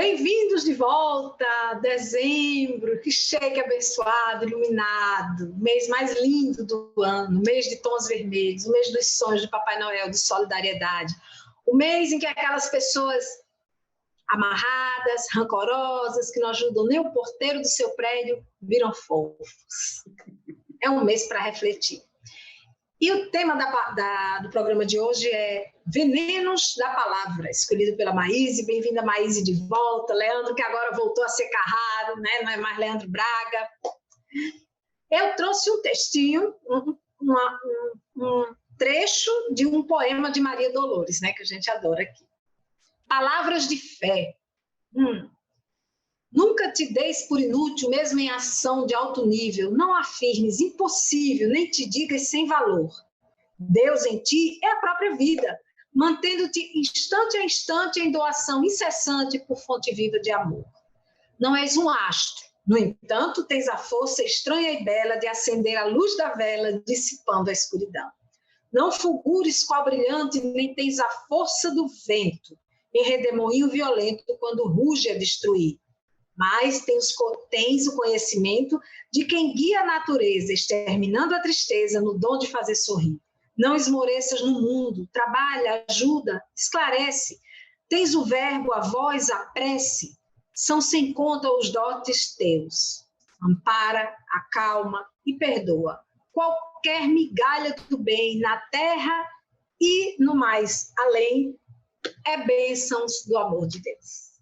Bem-vindos de volta, dezembro, que chegue abençoado, iluminado, mês mais lindo do ano, mês de tons vermelhos, o mês dos sonhos de Papai Noel, de solidariedade, o mês em que aquelas pessoas amarradas, rancorosas, que não ajudam nem o porteiro do seu prédio, viram fofos. É um mês para refletir. E o tema do programa de hoje é Venenos da Palavra, escolhido pela Maíse. Bem-vinda, Maíse, de volta. Leandro, que agora voltou a ser Carraro, né? Não é mais Leandro Braga. Eu trouxe um textinho, um trecho de um poema de Maria Dolores, né? Que a gente adora aqui. Palavras de fé. Nunca te deis por inútil, mesmo em ação de alto nível. Não afirmes impossível, nem te digas sem valor. Deus em ti é a própria vida, mantendo-te instante a instante em doação incessante por fonte viva de amor. Não és um astro, no entanto, tens a força estranha e bela de acender a luz da vela, dissipando a escuridão. Não fulgures qual brilhante, nem tens a força do vento, em redemoinho violento, quando ruge a destruir. Mas tens o conhecimento de quem guia a natureza, exterminando a tristeza no dom de fazer sorrir. Não esmoreças no mundo, trabalha, ajuda, esclarece. Tens o verbo, a voz, a prece. São sem conta os dotes teus. Ampara, acalma e perdoa. Qualquer migalha do bem na terra e no mais além é bênçãos do amor de Deus.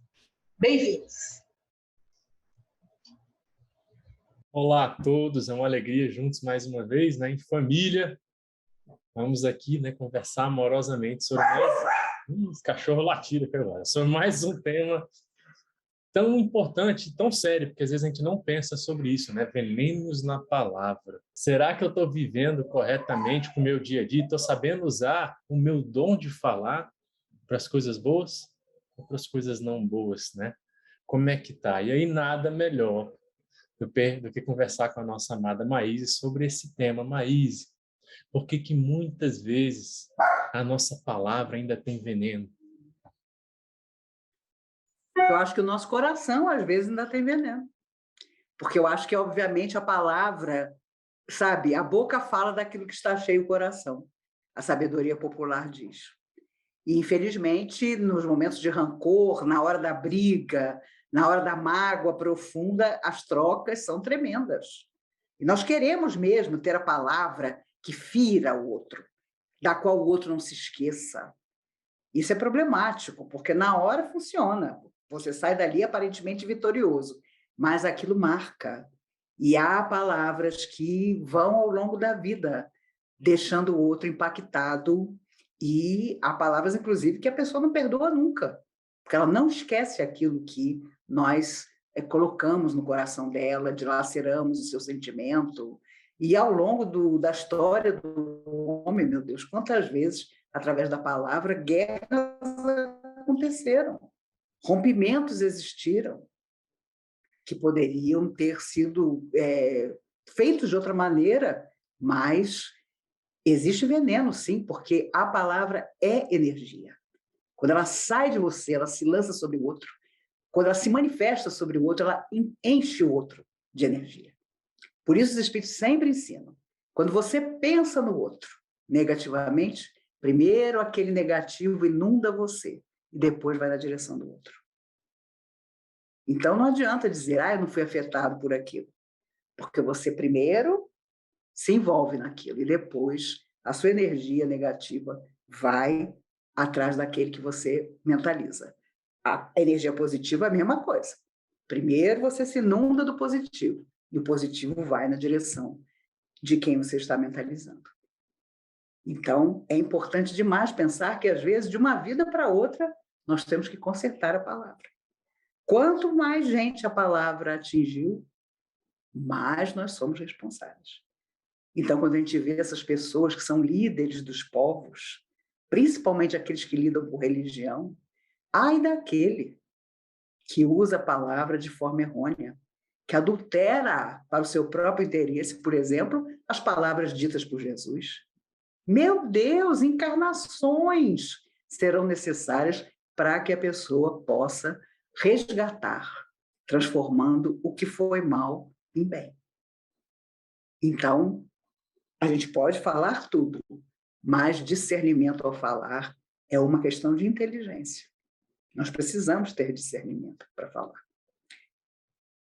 Bem-vindos. Olá a todos, é uma alegria juntos mais uma vez, né, em família. Vamos aqui, né, conversar amorosamente sobre mais... cachorro latido aqui agora. Sobre mais um tema tão importante, tão sério, porque às vezes a gente não pensa sobre isso, né? Venenos na palavra. Será que eu estou vivendo corretamente com o meu dia a dia? Estou sabendo usar o meu dom de falar para as coisas boas ou para as coisas não boas, né? Como é que tá? E aí nada melhor do que conversar com a nossa amada Maíse sobre esse tema. Maíse, por que muitas vezes a nossa palavra ainda tem veneno? Eu acho que o nosso coração, às vezes, ainda tem veneno. Porque eu acho que, obviamente, a palavra, sabe, a boca fala daquilo que está cheio o coração. A sabedoria popular diz. E, infelizmente, nos momentos de rancor, na hora da briga, na hora da mágoa profunda, as trocas são tremendas. E nós queremos mesmo ter a palavra que fira o outro, da qual o outro não se esqueça. Isso é problemático, porque na hora funciona. Você sai dali aparentemente vitorioso, mas aquilo marca. E há palavras que vão ao longo da vida, deixando o outro impactado. E há palavras, inclusive, que a pessoa não perdoa nunca, porque ela não esquece aquilo que nós colocamos no coração dela, dilaceramos o seu sentimento. E ao longo da história do homem, meu Deus, quantas vezes, através da palavra, guerras aconteceram, rompimentos existiram, que poderiam ter sido feitos de outra maneira, mas existe veneno, sim, porque a palavra é energia. Quando ela sai de você, ela se lança sobre o outro. Quando ela se manifesta sobre o outro, ela enche o outro de energia. Por isso, os Espíritos sempre ensinam. Quando você pensa no outro negativamente, primeiro aquele negativo inunda você e depois vai na direção do outro. Então, não adianta dizer, eu não fui afetado por aquilo. Porque você primeiro se envolve naquilo e depois a sua energia negativa vai atrás daquele que você mentaliza. A energia positiva é a mesma coisa. Primeiro você se inunda do positivo e o positivo vai na direção de quem você está mentalizando. Então, é importante demais pensar que, às vezes, de uma vida para outra, nós temos que consertar a palavra. Quanto mais gente a palavra atingiu, mais nós somos responsáveis. Então, quando a gente vê essas pessoas que são líderes dos povos, principalmente aqueles que lidam com religião, ai daquele que usa a palavra de forma errônea, que adultera para o seu próprio interesse, por exemplo, as palavras ditas por Jesus. Meu Deus, encarnações serão necessárias para que a pessoa possa resgatar, transformando o que foi mal em bem. Então, a gente pode falar tudo, mas discernimento ao falar é uma questão de inteligência. Nós precisamos ter discernimento para falar.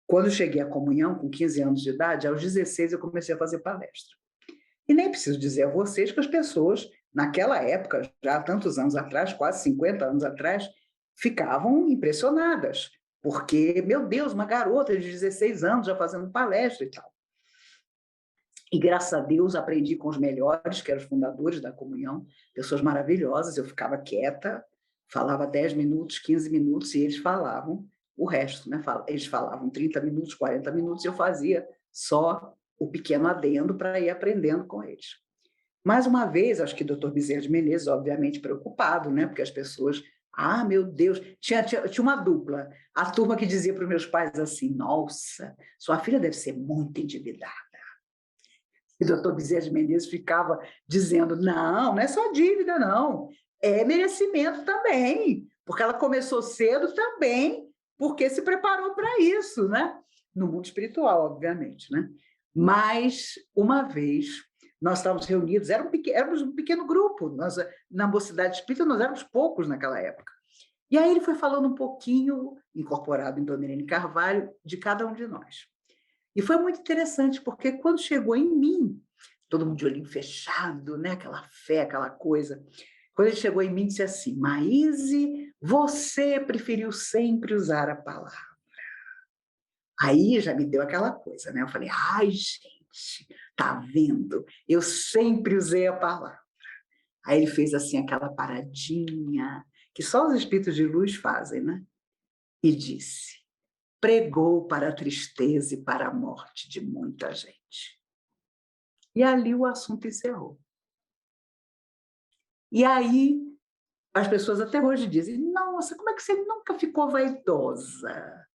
Quando eu cheguei à comunhão, com 15 anos de idade, aos 16 eu comecei a fazer palestra. E nem preciso dizer a vocês que as pessoas, naquela época, já há tantos anos atrás, quase 50 anos atrás, ficavam impressionadas, porque, meu Deus, uma garota de 16 anos já fazendo palestra e tal. E, graças a Deus, aprendi com os melhores, que eram os fundadores da comunhão, pessoas maravilhosas. Eu ficava quieta, falava 10 minutos, 15 minutos, e eles falavam o resto, né? Eles falavam 30 minutos, 40 minutos, e eu fazia só o pequeno adendo para ir aprendendo com eles. Mais uma vez, acho que o Dr. Bezerra de Menezes, obviamente, preocupado, né? Porque as pessoas... Ah, meu Deus! Tinha uma dupla. A turma que dizia para os meus pais assim, nossa, sua filha deve ser muito endividada. E o doutor Bezerra de Menezes ficava dizendo, não é só dívida, não. É merecimento também, porque ela começou cedo também, porque se preparou para isso, né? No mundo espiritual, obviamente, né? Mas, uma vez, nós estávamos reunidos, éramos um pequeno grupo, nós, na Mocidade Espírita nós éramos poucos naquela época. E aí ele foi falando um pouquinho, incorporado em Dona Irene Carvalho, de cada um de nós. E foi muito interessante, porque quando chegou em mim, todo mundo de olhinho fechado, né? Aquela fé, aquela coisa. Quando ele chegou em mim, disse assim, Maíse, você preferiu sempre usar a palavra. Aí já me deu aquela coisa, né? Eu falei, ai, gente, tá vendo? Eu sempre usei a palavra. Aí ele fez assim aquela paradinha, que só os espíritos de luz fazem, né? E disse, pregou para a tristeza e para a morte de muita gente. E ali o assunto encerrou. E aí as pessoas até hoje dizem, nossa, como é que você nunca ficou vaidosa?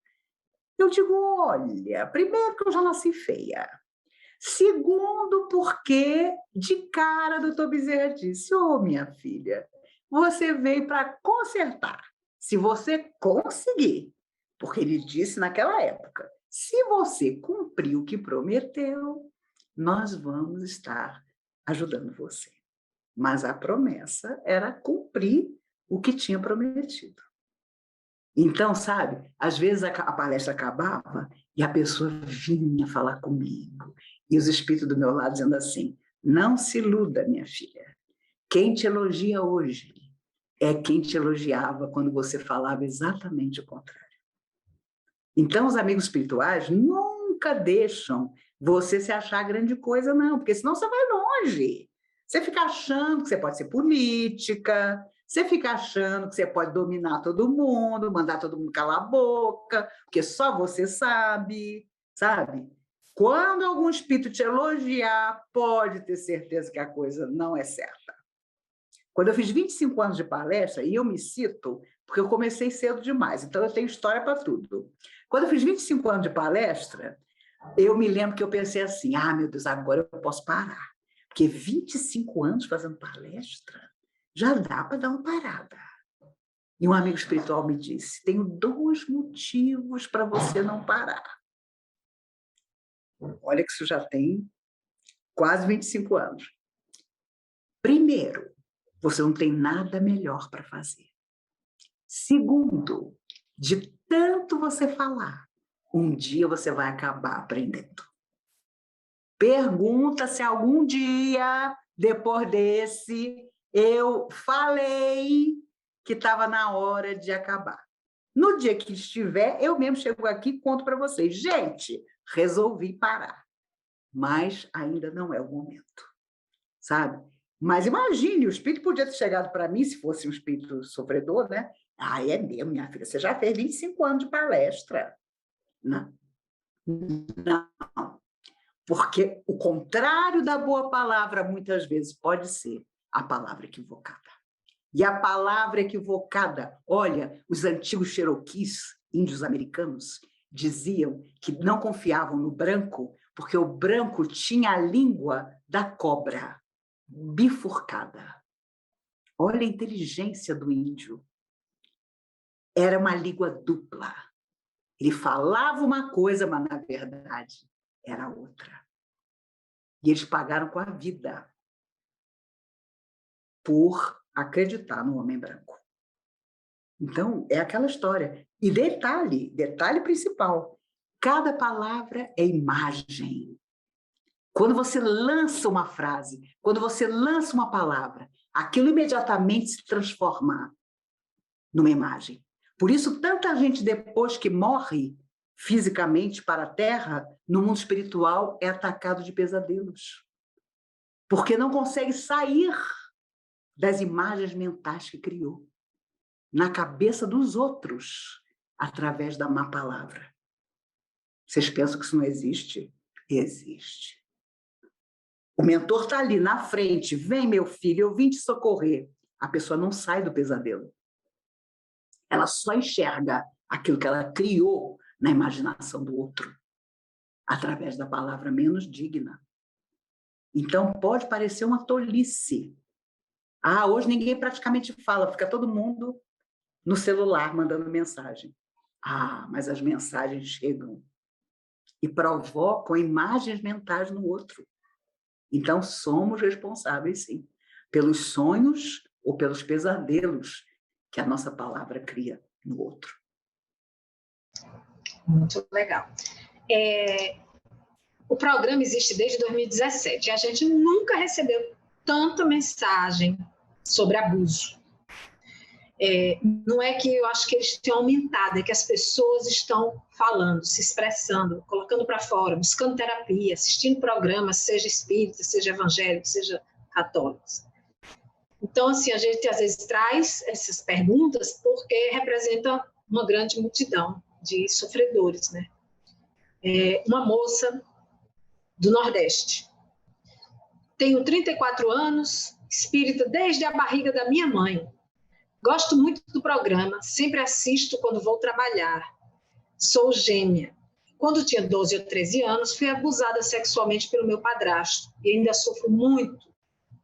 Eu digo, olha, primeiro que eu já nasci feia. Segundo, porque de cara o doutor Bezerra disse, minha filha, você veio para consertar. Se você conseguir, porque ele disse naquela época, se você cumprir o que prometeu, nós vamos estar ajudando você. Mas a promessa era cumprir o que tinha prometido. Então, sabe, às vezes a palestra acabava e a pessoa vinha falar comigo. E os espíritos do meu lado dizendo assim, não se iluda, minha filha. Quem te elogia hoje é quem te elogiava quando você falava exatamente o contrário. Então, os amigos espirituais nunca deixam você se achar grande coisa, não, porque senão você vai longe. Você fica achando que você pode ser política, você fica achando que você pode dominar todo mundo, mandar todo mundo calar a boca, porque só você sabe. Quando algum espírito te elogiar, pode ter certeza que a coisa não é certa. Quando eu fiz 25 anos de palestra, e eu me cito, porque eu comecei cedo demais, então eu tenho história para tudo. Quando eu fiz 25 anos de palestra, eu me lembro que eu pensei assim, meu Deus, agora eu posso parar. Porque 25 anos fazendo palestra, já dá para dar uma parada. E um amigo espiritual me disse, tenho 2 motivos para você não parar. Olha que isso já tem quase 25 anos. Primeiro, você não tem nada melhor para fazer. Segundo, de tanto você falar, um dia você vai acabar aprendendo. Pergunta se algum dia, depois desse, eu falei que estava na hora de acabar. No dia que estiver, eu mesmo chego aqui e conto para vocês. Gente, resolvi parar. Mas ainda não é o momento, sabe? Mas imagine, o espírito podia ter chegado para mim, se fosse um espírito sofredor, né? É mesmo, minha filha, você já fez 25 anos de palestra. Não. Porque o contrário da boa palavra, muitas vezes, pode ser a palavra equivocada. E a palavra equivocada, olha, os antigos Cherokees, índios americanos, diziam que não confiavam no branco, porque o branco tinha a língua da cobra, bifurcada. Olha a inteligência do índio. era uma língua dupla. Ele falava uma coisa, mas, na verdade, era outra. E eles pagaram com a vida por acreditar no homem branco. Então, é aquela história. E detalhe principal, cada palavra é imagem. Quando você lança uma frase, quando você lança uma palavra, aquilo imediatamente se transforma numa imagem. Por isso, tanta gente, depois que morre fisicamente para a Terra, no mundo espiritual, é atacado de pesadelos. Porque não consegue sair das imagens mentais que criou na cabeça dos outros, através da má palavra. Vocês pensam que isso não existe? Existe. O mentor está ali na frente, vem, meu filho, eu vim te socorrer. A pessoa não sai do pesadelo. Ela só enxerga aquilo que ela criou na imaginação do outro, através da palavra menos digna. Então, pode parecer uma tolice. Hoje ninguém praticamente fala, fica todo mundo no celular mandando mensagem. Mas as mensagens chegam e provocam imagens mentais no outro. Então, somos responsáveis, sim, pelos sonhos ou pelos pesadelos que a nossa palavra cria no outro. Muito legal. O programa existe desde 2017 e a gente nunca recebeu tanta mensagem sobre abuso. Não é que eu acho que eles tenham aumentado, é que as pessoas estão falando, se expressando, colocando para fora, buscando terapia, assistindo programas, seja espírita, seja evangélico, seja católico. Então, assim, a gente às vezes traz essas perguntas porque representa uma grande multidão de sofredores, né? Uma moça do Nordeste. Tenho 34 anos, espírita desde a barriga da minha mãe. Gosto muito do programa, sempre assisto quando vou trabalhar. Sou gêmea. Quando tinha 12 ou 13 anos, fui abusada sexualmente pelo meu padrasto e ainda sofro muito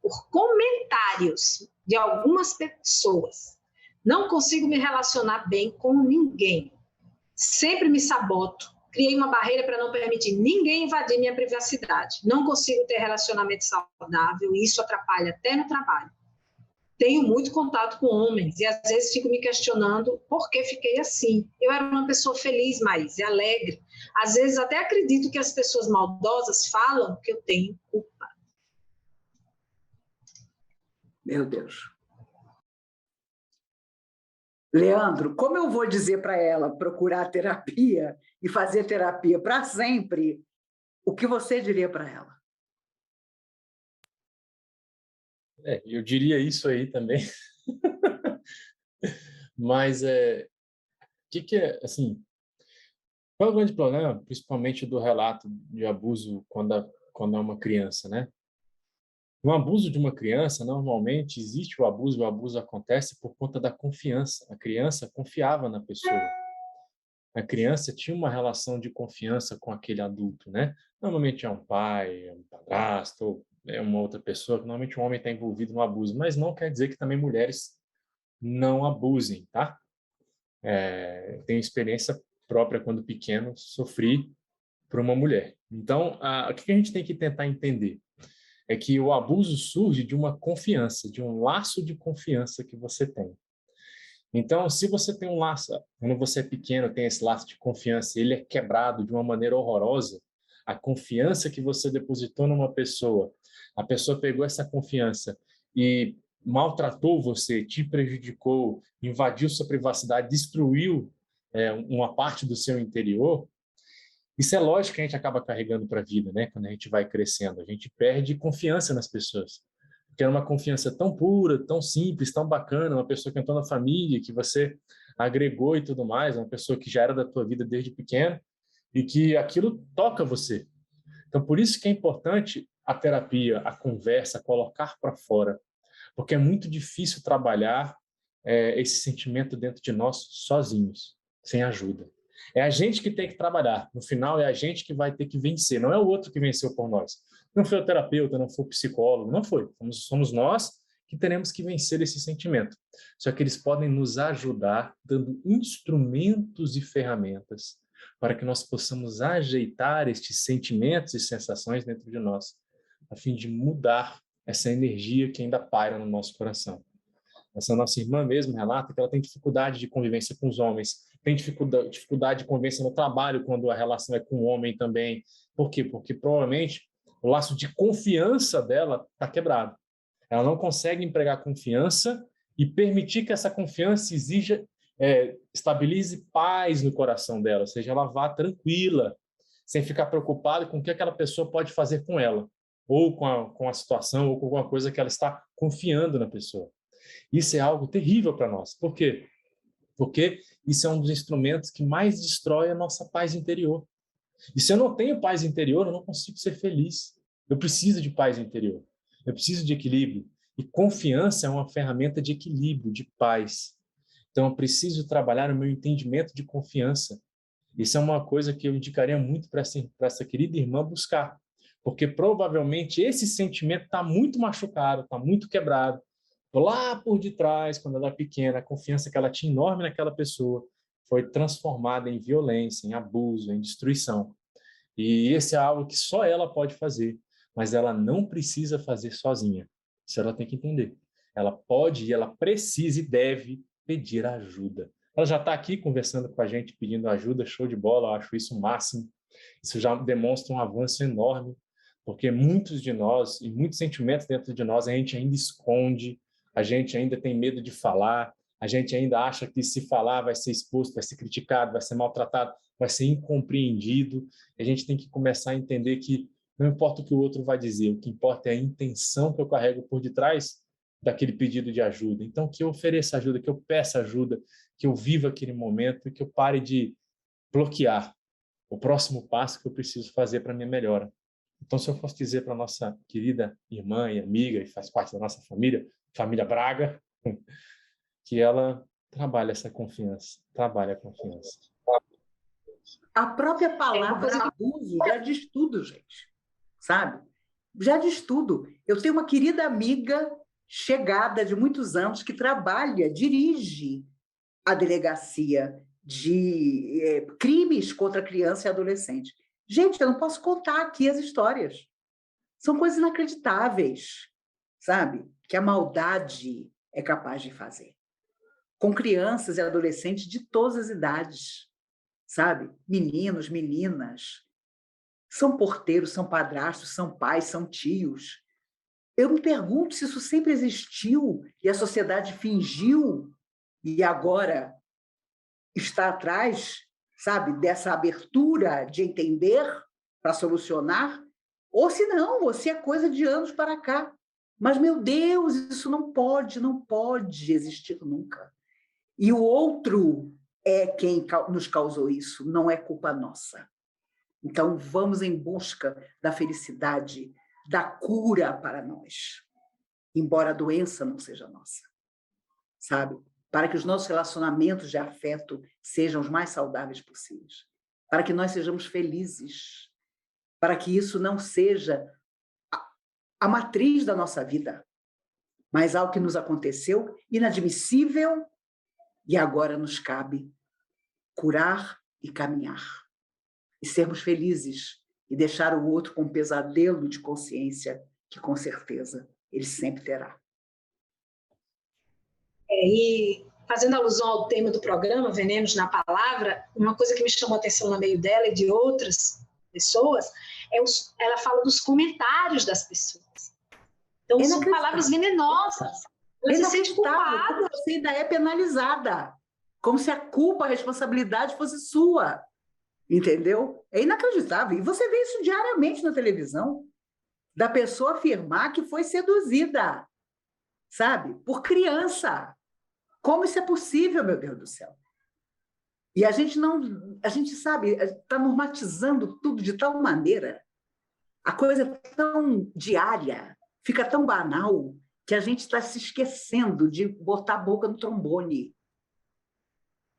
por comentários de algumas pessoas. Não consigo me relacionar bem com ninguém. Sempre me saboto. Criei uma barreira para não permitir ninguém invadir minha privacidade. Não consigo ter relacionamento saudável e isso atrapalha até no trabalho. Tenho muito contato com homens e às vezes fico me questionando por que fiquei assim. Eu era uma pessoa feliz, Maís, e alegre. Às vezes até acredito que as pessoas maldosas falam que eu tenho culpa. Meu Deus. Leandro, como eu vou dizer para ela procurar terapia e fazer terapia para sempre, o que você diria para ela? Eu diria isso aí também. Mas que é, assim, qual é o grande problema, principalmente do relato de abuso quando é uma criança, né? No abuso de uma criança, normalmente existe o abuso acontece por conta da confiança. A criança confiava na pessoa. A criança tinha uma relação de confiança com aquele adulto, né? Normalmente é um pai, é um padrasto, ou é uma outra pessoa, normalmente um homem está envolvido no abuso, mas não quer dizer que também mulheres não abusem, tá? Tenho experiência própria quando pequeno, sofri por uma mulher. Então, o que a gente tem que tentar entender é que o abuso surge de uma confiança, de um laço de confiança que você tem. Então, se você tem um laço, quando você é pequeno, tem esse laço de confiança, ele é quebrado de uma maneira horrorosa, a confiança que você depositou numa pessoa, a pessoa pegou essa confiança e maltratou você, te prejudicou, invadiu sua privacidade, destruiu uma parte do seu interior, isso é lógico que a gente acaba carregando para a vida, né? Quando a gente vai crescendo, a gente perde confiança nas pessoas. Porque era uma confiança tão pura, tão simples, tão bacana, uma pessoa que entrou na família, que você agregou e tudo mais, uma pessoa que já era da tua vida desde pequeno e que aquilo toca você. Então, por isso que é importante a terapia, a conversa, colocar para fora. Porque é muito difícil trabalhar esse sentimento dentro de nós sozinhos, sem ajuda. É a gente que tem que trabalhar. No final, é a gente que vai ter que vencer. Não é o outro que venceu por nós. Não foi o terapeuta, não foi o psicólogo, não foi. Somos nós que teremos que vencer esse sentimento. Só que eles podem nos ajudar dando instrumentos e ferramentas para que nós possamos ajeitar estes sentimentos e sensações dentro de nós, a fim de mudar essa energia que ainda paira no nosso coração. Essa nossa irmã mesmo relata que ela tem dificuldade de convivência com os homens, tem dificuldade de convivência no trabalho quando a relação é com o homem também. Por quê? Porque provavelmente o laço de confiança dela está quebrado. Ela não consegue empregar confiança e permitir que essa confiança estabilize paz no coração dela, ou seja, ela vá tranquila, sem ficar preocupada com o que aquela pessoa pode fazer com ela, ou com a situação, ou com alguma coisa que ela está confiando na pessoa. Isso é algo terrível para nós. Por quê? Porque isso é um dos instrumentos que mais destrói a nossa paz interior. E se eu não tenho paz interior, eu não consigo ser feliz. Eu preciso de paz interior. Eu preciso de equilíbrio. E confiança é uma ferramenta de equilíbrio, de paz. Então, eu preciso trabalhar o meu entendimento de confiança. Isso é uma coisa que eu indicaria muito para essa querida irmã buscar. Porque provavelmente esse sentimento está muito machucado, está muito quebrado. Lá por detrás, quando ela é pequena, a confiança que ela tinha enorme naquela pessoa foi transformada em violência, em abuso, em destruição. E esse é algo que só ela pode fazer, mas ela não precisa fazer sozinha. Isso ela tem que entender. Ela pode e ela precisa e deve pedir ajuda. Ela já está aqui conversando com a gente, pedindo ajuda, show de bola, eu acho isso o máximo. Isso já demonstra um avanço enorme, porque muitos de nós, e muitos sentimentos dentro de nós, a gente ainda esconde, a gente ainda tem medo de falar, a gente ainda acha que se falar vai ser exposto, vai ser criticado, vai ser maltratado, vai ser incompreendido. A gente tem que começar a entender que não importa o que o outro vai dizer, o que importa é a intenção que eu carrego por detrás daquele pedido de ajuda. Então, que eu ofereça ajuda, que eu peça ajuda, que eu viva aquele momento e que eu pare de bloquear o próximo passo que eu preciso fazer para a minha melhora. Então, se eu fosse dizer para a nossa querida irmã e amiga, e faz parte da nossa família Braga, que ela trabalhe essa confiança, trabalhe a confiança. A própria palavra abuso já diz tudo, gente, sabe? Já diz tudo. Eu tenho uma querida amiga chegada de muitos anos que dirige a delegacia de crimes contra criança e adolescente. Gente, eu não posso contar aqui as histórias. São coisas inacreditáveis, sabe? Que a maldade é capaz de fazer. Com crianças e adolescentes de todas as idades, sabe? Meninos, meninas. São porteiros, são padrastos, são pais, são tios. Eu me pergunto se isso sempre existiu e a sociedade fingiu e agora está atrás, sabe, dessa abertura de entender para solucionar, ou se não, ou se é coisa de anos para cá. Mas, meu Deus, isso não pode existir nunca. E o outro é quem nos causou isso, não é culpa nossa. Então, vamos em busca da felicidade, da cura para nós, embora a doença não seja nossa, sabe? Para que os nossos relacionamentos de afeto sejam os mais saudáveis possíveis, para que nós sejamos felizes, para que isso não seja a matriz da nossa vida, mas algo que nos aconteceu, inadmissível, e agora nos cabe curar e caminhar, e sermos felizes, e deixar o outro com um pesadelo de consciência, que com certeza ele sempre terá. E fazendo alusão ao tema do programa, Venenos na Palavra, uma coisa que me chamou a atenção no meio dela e de outras pessoas, ela fala dos comentários das pessoas. Então, são palavras venenosas. Você se sente culpada. Você ainda é penalizada, como se a culpa, a responsabilidade fosse sua. Entendeu? É inacreditável. E você vê isso diariamente na televisão, da pessoa afirmar que foi seduzida, sabe? Por criança. Como isso é possível, meu Deus do céu? E a gente sabe, está normatizando tudo de tal maneira, a coisa é tão diária, fica tão banal, que a gente está se esquecendo de botar a boca no trombone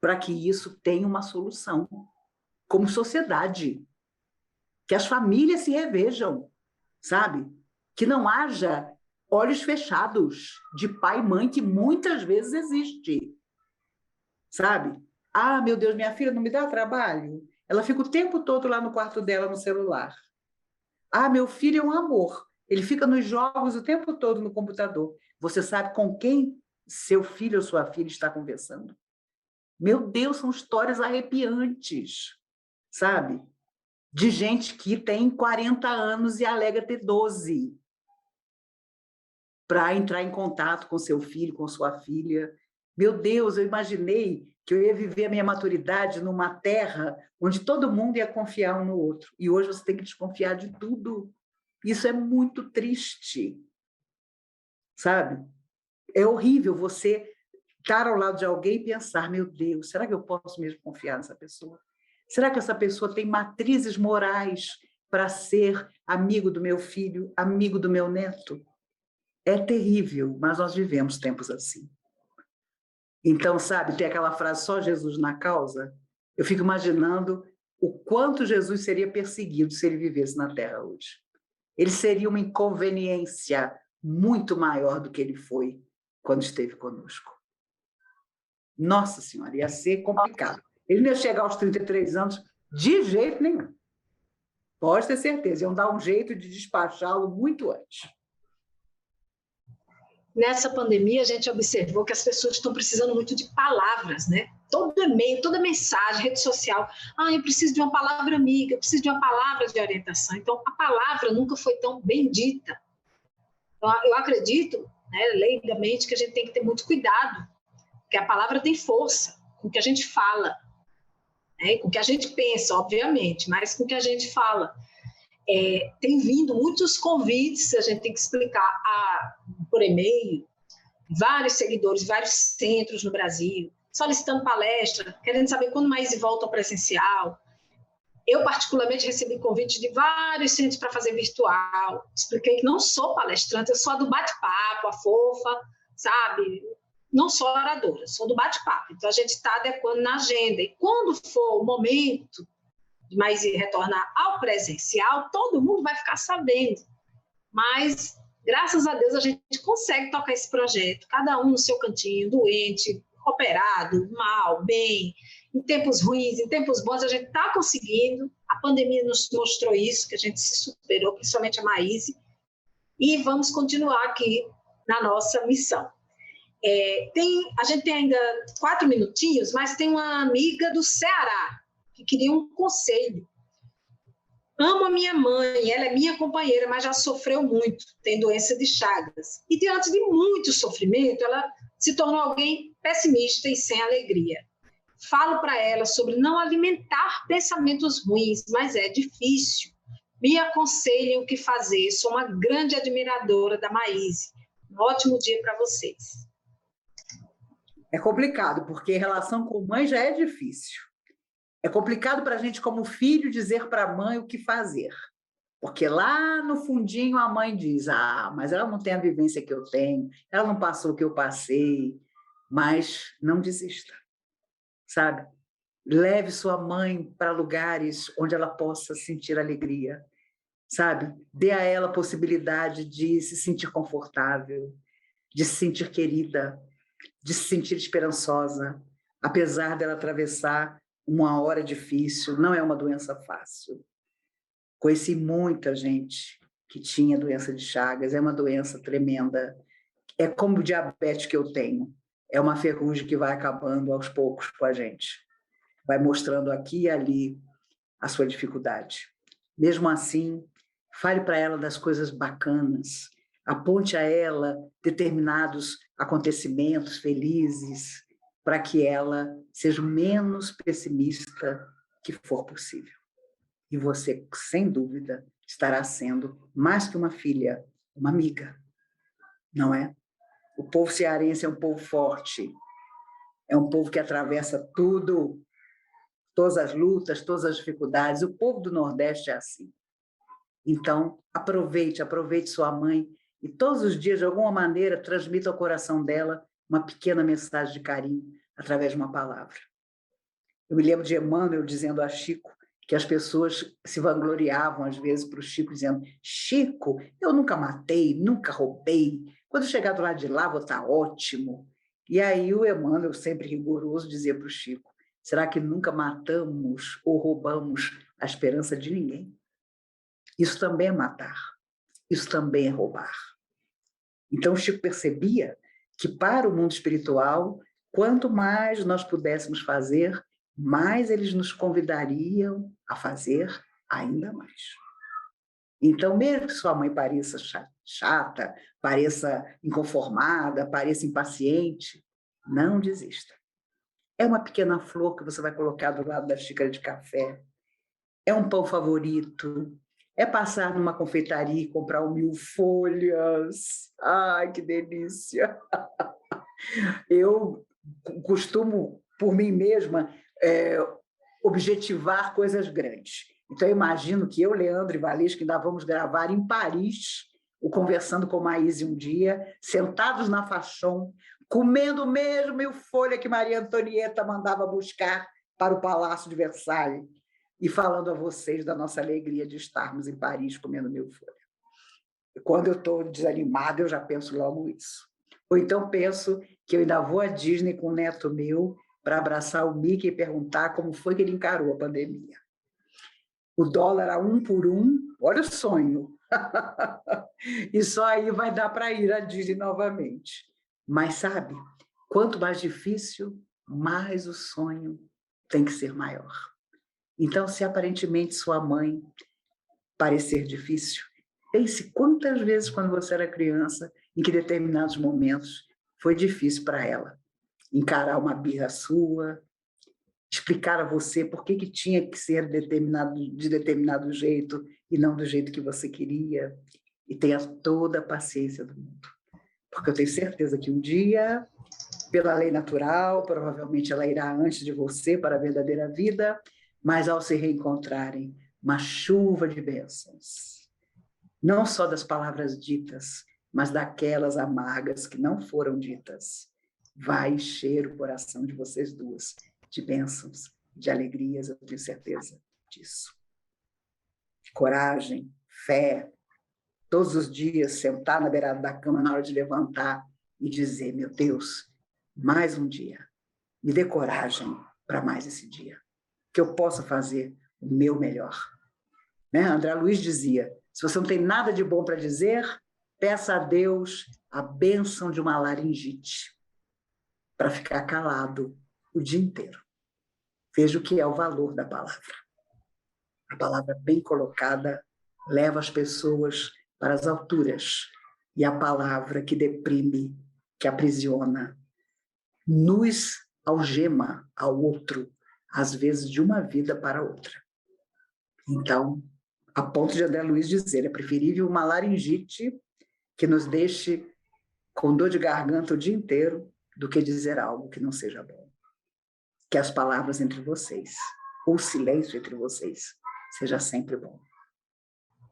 para que isso tenha uma solução, como sociedade. Que as famílias se revejam, sabe? Que não haja olhos fechados de pai e mãe, que muitas vezes existe, sabe? Ah, meu Deus, minha filha não me dá trabalho. Ela fica o tempo todo lá no quarto dela, no celular. Ah, meu filho é um amor. Ele fica nos jogos o tempo todo no computador. Você sabe com quem seu filho ou sua filha está conversando? Meu Deus, são histórias arrepiantes, sabe? De gente que tem 40 anos e alega ter 12 para entrar em contato com seu filho, com sua filha. Meu Deus, eu imaginei que eu ia viver a minha maturidade numa terra onde todo mundo ia confiar um no outro. E hoje você tem que desconfiar de tudo. Isso é muito triste, sabe? É horrível você estar ao lado de alguém e pensar, meu Deus, será que eu posso mesmo confiar nessa pessoa? Será que essa pessoa tem matrizes morais para ser amigo do meu filho, amigo do meu neto? É terrível, mas nós vivemos tempos assim. Então, sabe, tem aquela frase, só Jesus na causa? Eu fico imaginando o quanto Jesus seria perseguido se ele vivesse na Terra hoje. Ele seria uma inconveniência muito maior do que ele foi quando esteve conosco. Nossa Senhora, ia ser complicado. Ele não ia chegar aos 33 anos de jeito nenhum. Pode ter certeza, iam dar um jeito de despachá-lo muito antes. Nessa pandemia, a gente observou que as pessoas estão precisando muito de palavras, né? Todo e-mail, toda mensagem, rede social. Ah, eu preciso de uma palavra amiga, eu preciso de uma palavra de orientação. Então, a palavra nunca foi tão bem dita. Então, eu acredito, né, leigamente, que a gente tem que ter muito cuidado, porque a palavra tem força com o que a gente fala, né? Com o que a gente pensa, obviamente, mas com o que a gente fala. Tem vindo muitos convites, a gente tem que explicar por e-mail, vários seguidores, vários centros no Brasil, solicitando palestra, querendo saber quando mais volta ao presencial. Eu, particularmente, recebi convites de vários centros para fazer virtual. Expliquei que não sou palestrante, eu sou a do bate-papo, a fofa, sabe? Não sou oradora, sou do bate-papo. Então, a gente está adequando na agenda. E quando for o momento de mais retornar ao presencial, todo mundo vai ficar sabendo. Mas, graças a Deus, a gente consegue tocar esse projeto, cada um no seu cantinho, doente, operado, mal, bem, em tempos ruins, em tempos bons, a gente está conseguindo. A pandemia nos mostrou isso, que a gente se superou, principalmente a Maíse, e vamos continuar aqui na nossa missão. A gente tem ainda 4 minutinhos, mas tem uma amiga do Ceará que queria um conselho. Amo a minha mãe, ela é minha companheira, mas já sofreu muito, tem doença de Chagas. E diante de muito sofrimento, ela se tornou alguém pessimista e sem alegria. Falo para ela sobre não alimentar pensamentos ruins, mas é difícil. Me aconselhem o que fazer, sou uma grande admiradora da Maíse. Um ótimo dia para vocês. É complicado, porque relação com mãe já é difícil. É complicado para a gente, como filho, dizer para a mãe o que fazer. Porque lá no fundinho a mãe diz, mas ela não tem a vivência que eu tenho, ela não passou o que eu passei, mas não desista, sabe? Leve sua mãe para lugares onde ela possa sentir alegria, sabe? Dê a ela a possibilidade de se sentir confortável, de se sentir querida, de se sentir esperançosa, apesar dela atravessar uma hora difícil, não é uma doença fácil. Conheci muita gente que tinha doença de Chagas, é uma doença tremenda. É como o diabetes que eu tenho. É uma ferrugem que vai acabando aos poucos com a gente. Vai mostrando aqui e ali a sua dificuldade. Mesmo assim, fale para ela das coisas bacanas, aponte a ela determinados acontecimentos felizes, para que ela seja o menos pessimista que for possível. E você, sem dúvida, estará sendo mais que uma filha, uma amiga, não é? O povo cearense é um povo forte, é um povo que atravessa tudo, todas as lutas, todas as dificuldades. O povo do Nordeste é assim. Então, aproveite sua mãe e todos os dias, de alguma maneira, transmita ao coração dela uma pequena mensagem de carinho através de uma palavra. Eu me lembro de Emmanuel dizendo a Chico que as pessoas se vangloriavam, às vezes, para o Chico, dizendo: Chico, eu nunca matei, nunca roubei, quando chegar do lado de lá vou estar ótimo. E aí o Emmanuel, sempre rigoroso, dizia para o Chico: será que nunca matamos ou roubamos a esperança de ninguém? Isso também é matar, isso também é roubar. Então o Chico percebia que para o mundo espiritual, quanto mais nós pudéssemos fazer, mais eles nos convidariam a fazer ainda mais. Então, mesmo que sua mãe pareça chata, pareça inconformada, pareça impaciente, não desista. É uma pequena flor que você vai colocar do lado da xícara de café, é um pão favorito, é passar numa confeitaria e comprar 1000 folhas. Ai, que delícia! Eu costumo, por mim mesma, objetivar coisas grandes. Então, eu imagino que eu, Leandro e Valesca, ainda vamos gravar em Paris, o Conversando com Maíse um dia, sentados na Fachon, comendo mesmo 1000 folhas que Maria Antonieta mandava buscar para o Palácio de Versalhes, e falando a vocês da nossa alegria de estarmos em Paris comendo 1000 folhas. Quando eu estou desanimada, eu já penso logo isso. Ou então penso que eu ainda vou à Disney com um neto meu para abraçar o Mickey e perguntar como foi que ele encarou a pandemia. O dólar a 1 por 1, olha o sonho. E só aí vai dar para ir à Disney novamente. Mas, sabe, quanto mais difícil, mais o sonho tem que ser maior. Então, se aparentemente sua mãe parecer difícil, pense quantas vezes, quando você era criança, em que determinados momentos foi difícil para ela encarar uma birra sua, explicar a você por que tinha que ser de determinado jeito e não do jeito que você queria. E tenha toda a paciência do mundo. Porque eu tenho certeza que um dia, pela lei natural, provavelmente ela irá antes de você para a verdadeira vida, mas ao se reencontrarem, uma chuva de bênçãos. Não só das palavras ditas, mas daquelas amargas que não foram ditas. Vai encher o coração de vocês duas de bênçãos, de alegrias, eu tenho certeza disso. Coragem, fé, todos os dias sentar na beirada da cama na hora de levantar e dizer: meu Deus, mais um dia, me dê coragem para mais esse dia, que eu possa fazer o meu melhor. Né? André Luiz dizia: se você não tem nada de bom para dizer, peça a Deus a bênção de uma laringite, para ficar calado o dia inteiro. Veja o que é o valor da palavra. A palavra bem colocada leva as pessoas para as alturas, e a palavra que deprime, que aprisiona, nos algema ao outro, às vezes de uma vida para outra. Então, a ponto de André Luiz dizer: é preferível uma laringite que nos deixe com dor de garganta o dia inteiro do que dizer algo que não seja bom. Que as palavras entre vocês, ou o silêncio entre vocês, seja sempre bom.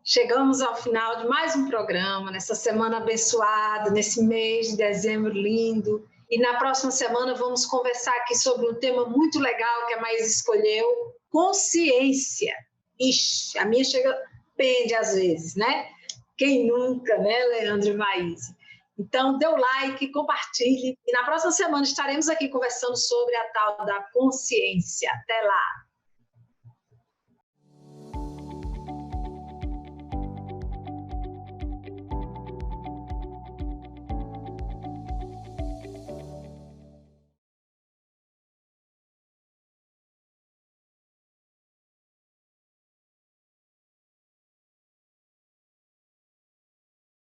Chegamos ao final de mais um programa, nessa semana abençoada, nesse mês de dezembro lindo. E na próxima semana vamos conversar aqui sobre um tema muito legal que a Maíse escolheu: consciência. Ixi, a minha pende às vezes, né? Quem nunca, né, Leandro e Maíse? Então, dê o like, compartilhe. E na próxima semana estaremos aqui conversando sobre a tal da consciência. Até lá!